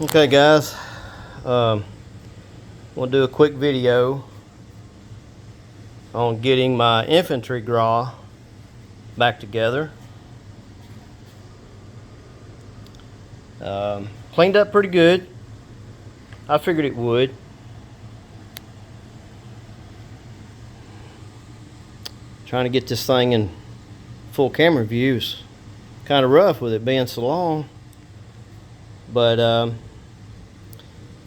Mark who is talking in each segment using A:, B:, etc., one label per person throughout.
A: Okay guys, we'll do a quick video on getting my Infantry Gras back together. Cleaned up pretty good. I figured it would. Trying to get this thing in full camera view is kind of rough with it being so long. But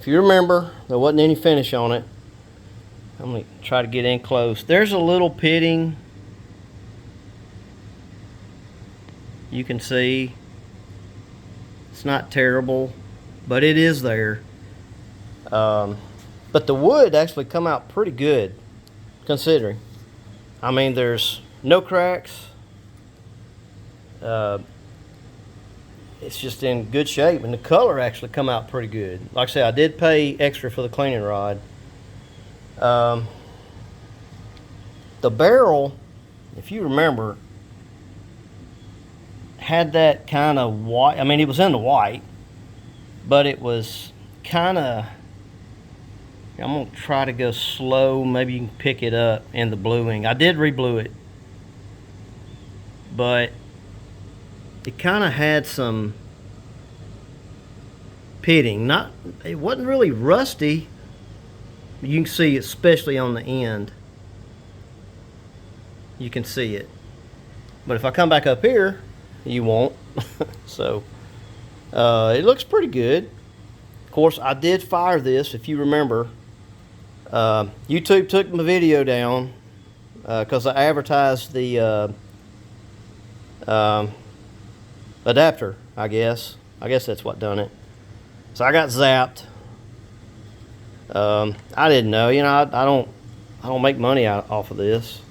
A: if you remember, there wasn't any finish on it. I'm going to try to get in close. There's a little pitting. You can see. It's not terrible, but it is there. But the wood actually come out pretty good, considering. I mean, there's no cracks. It's just in good shape, and the color actually come out pretty good. Like I said, I did pay extra for the cleaning rod. The barrel, if you remember, had that kind of white. I mean, it was in the white, but it was kind of. I'm gonna try to go slow. Maybe you can pick it up in the bluing. I did re-blue it, but it kind of had some pitting. It wasn't really rusty. You can see, especially on the end, you can see it. But if I come back up here, you won't. So it looks pretty good. Of course, I did fire this, if you remember. YouTube took my video down because I advertised the adapter, I guess that's what done it. So I got zapped. I didn't know, I don't make money off of this,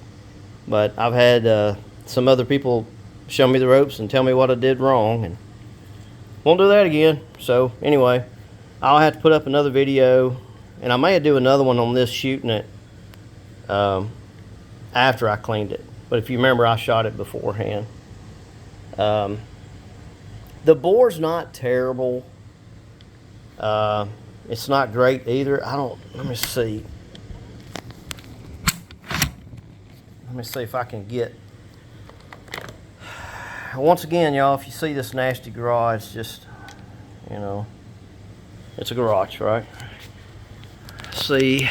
A: but I've had some other people show me the ropes and tell me what I did wrong, and won't do that again. So anyway, I'll have to put up another video, and I may do another one on this shooting it after I cleaned it. But if you remember, I shot it beforehand. The bore's not terrible. It's not great either. Let me see. Let me see if I can get. Once again, y'all, if you see this nasty garage, it's just, it's a garage, right? See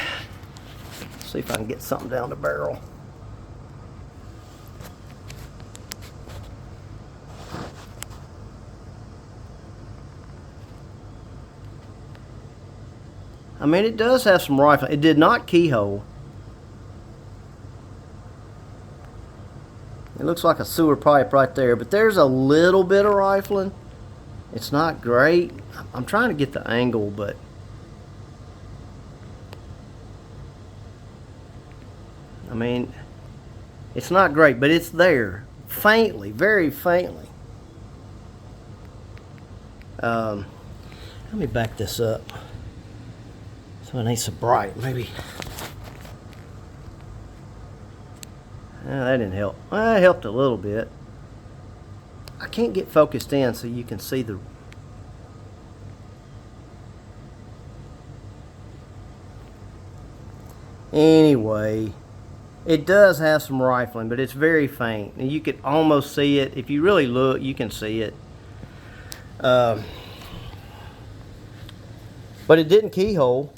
A: if I can get something down the barrel. I mean, it does have some rifling. It did not keyhole. It looks like a sewer pipe right there, but there's a little bit of rifling. It's not great. I'm trying to get the angle, but I mean, it's not great, but it's there. Faintly, very faintly. Let me back this up. So it ain't so bright, maybe. That didn't help. Well, it helped a little bit. I can't get focused in so you can see the. Anyway, it does have some rifling, but it's very faint. And you can almost see it. If you really look, you can see it. But it didn't keyhole.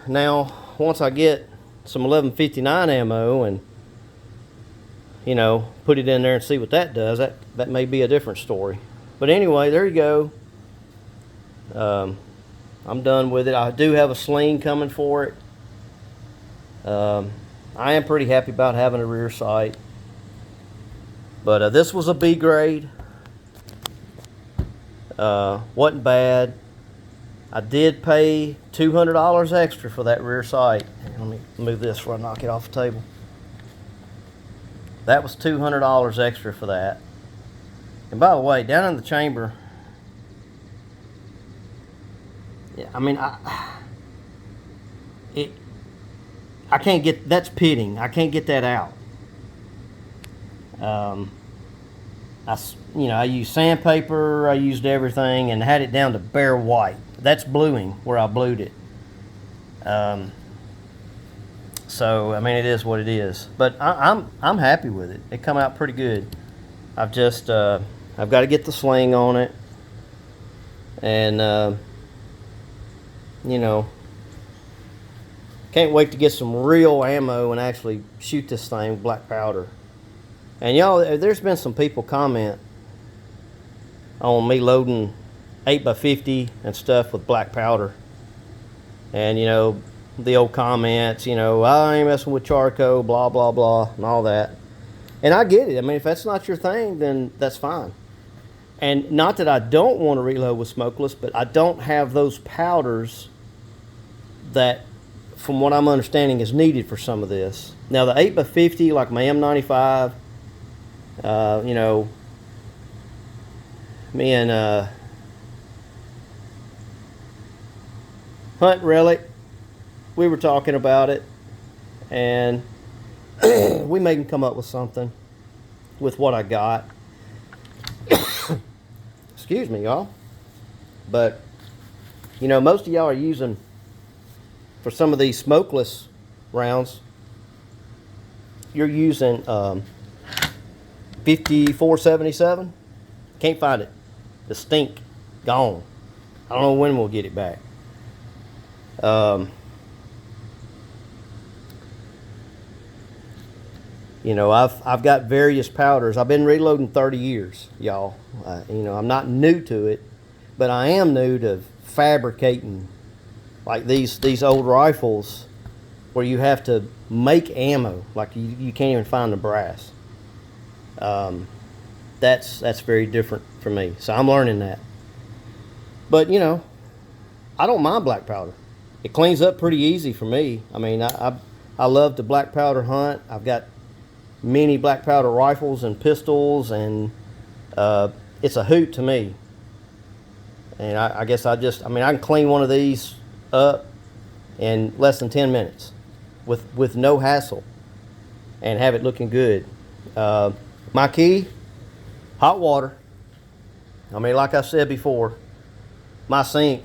A: Now, once I get some 1159 ammo and, put it in there and see what that does, that may be a different story. But anyway, there you go. I'm done with it. I do have a sling coming for it. I am pretty happy about having a rear sight. But this was a B grade. Wasn't bad. I did pay $200 extra for that rear sight. Let me move this before I knock it off the table. That was $200 extra for that. And by the way, down in the chamber, yeah, I mean, I can't get, that's pitting. I can't get that out. I used sandpaper, I used everything, and had it down to bare white. That's bluing where I blued it. So I mean, it is what it is. But I'm happy with it. It come out pretty good. I've just I've got to get the sling on it, and can't wait to get some real ammo and actually shoot this thing with black powder. And y'all, there's been some people comment on me loading 8x50 and stuff with black powder. And the old comments, I ain't messing with charcoal, blah, blah, blah, and all that. And I get it. I mean, if that's not your thing, then that's fine. And not that I don't want to reload with smokeless, but I don't have those powders that, from what I'm understanding, is needed for some of this. Now, the 8x50, like my M95, me and Hunt Relic, we were talking about it, and we may come up with something with what I got. Excuse me, y'all. But, most of y'all are using, for some of these smokeless rounds, you're using 5477. Can't find it. The stink. Gone. I don't know when we'll get it back. I've got various powders. I've been reloading 30 years, y'all. I'm not new to it, but I am new to fabricating like these old rifles where you have to make ammo. Like you can't even find the brass. That's very different for me. So I'm learning that. But I don't mind black powder. It cleans up pretty easy for me. I mean, I love to black powder hunt. I've got many black powder rifles and pistols, and it's a hoot to me. And I guess I can clean one of these up in less than 10 minutes with no hassle and have it looking good. My key, hot water. I mean, like I said before, my sink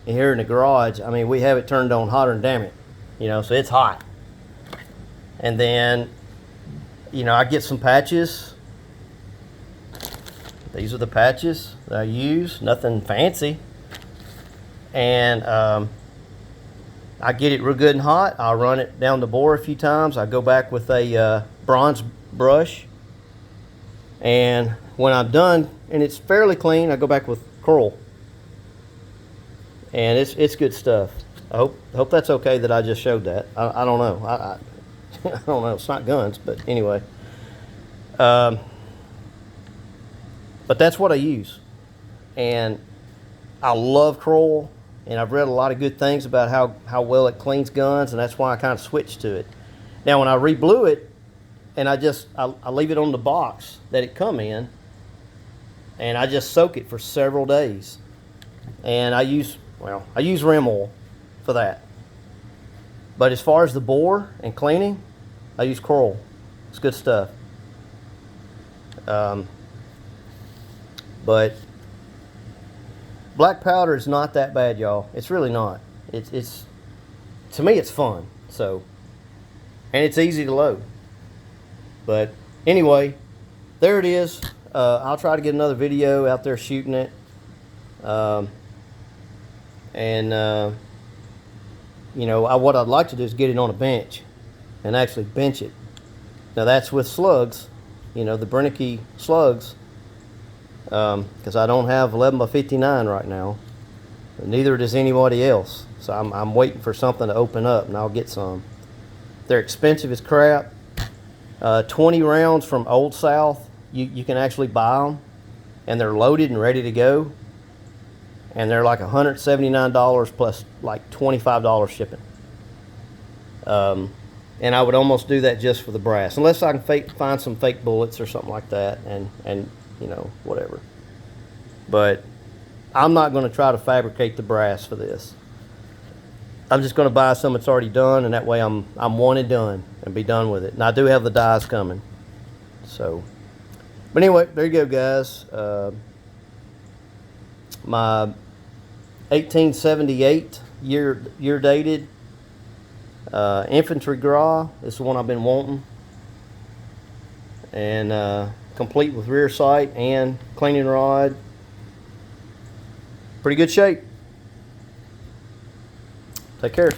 A: here in the garage, I mean, we have it turned on hotter than damn it, so it's hot. And then, I get some patches. These are the patches that I use, nothing fancy. And I get it real good and hot. I'll run it down the bore a few times. I go back with a bronze brush. And when I'm done, and it's fairly clean, I go back with coral. And it's good stuff. I hope that's okay that I just showed that. I don't know. I don't know. It's not guns, but anyway. But that's what I use. And I love coral, and I've read a lot of good things about how well it cleans guns, and that's why I kind of switched to it. Now, when I re-blue it, and I leave it on the box that it come in, and I just soak it for several days. And I use rim oil for that. But as far as the bore and cleaning, I use coral. It's good stuff. But black powder is not that bad, y'all. It's really not. It's to me, it's fun. So, and it's easy to load. But anyway, there it is. I'll try to get another video out there shooting it. What I'd like to do is get it on a bench and actually bench it. Now that's with slugs, the Brennicky slugs, because I don't have 11x59 right now. Neither does anybody else. So I'm waiting for something to open up, and I'll get some. They're expensive as crap. 20 rounds from Old South, you can actually buy them, and they're loaded and ready to go. And they're like $179 plus like $25 shipping. And I would almost do that just for the brass, unless I can find some fake bullets or something like that, and whatever. But I'm not going to try to fabricate the brass for this. I'm just going to buy some that's already done, and that way I'm one and done and be done with it. And I do have the dies coming. So But anyway, there you go, guys. My 1878 year dated Infantry Gras. This is the one I've been wanting, and complete with rear sight and cleaning rod. Pretty good shape. Take care.